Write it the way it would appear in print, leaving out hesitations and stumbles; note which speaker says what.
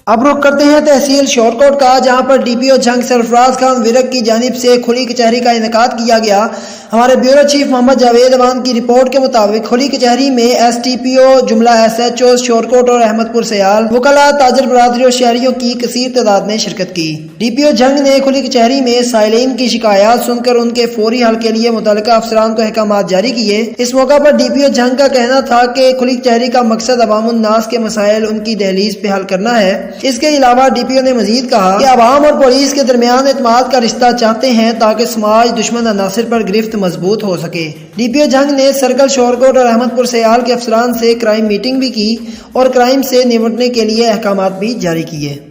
Speaker 1: अब रुख करते हैं तहसील शोरकोट का, जहां पर डीपीओ जंग सरफराज खान विरक की जानिब से खुली कचहरी का इनेकाद किया गया। हमारे ब्यूरो चीफ मोहम्मद जावेद अवान की रिपोर्ट के मुताबिक खुली कचहरी में एसटीपीओ जुमला एसएचओ शोरकोट और अहमदपुर सयाल वकला ताजर बरादरी और शहरियों की कसीर तादाद ने शिरकत की। डीपीओ जंग ने खुली कचहरी में साइलिन की शिकायत सुनकर उनके फौरी हल के लिए मुतल्लिका अफसरान को अहकाम जारी किए। इस मौका पर डीपीओ जंग का कहना था कि खुली कचहरी का मकसद अवामुन नास के मसाइल उनकी दहलीज पे हल करना है। इसके अलावा डीपीओ ने मजीद कहा कि अवाम और पुलिस के दरमियान एतमाद का रिश्ता चाहते हैं ताकि समाज दुश्मन अनासिर पर गिरफ्त मजबूत हो सके। डीपीओ जंग ने सर्कल शोरकोट और अहमदपुर सयाल के अफसरान से क्राइम मीटिंग भी की और क्राइम से निपटने के लिए अहकाम भी जारी किए।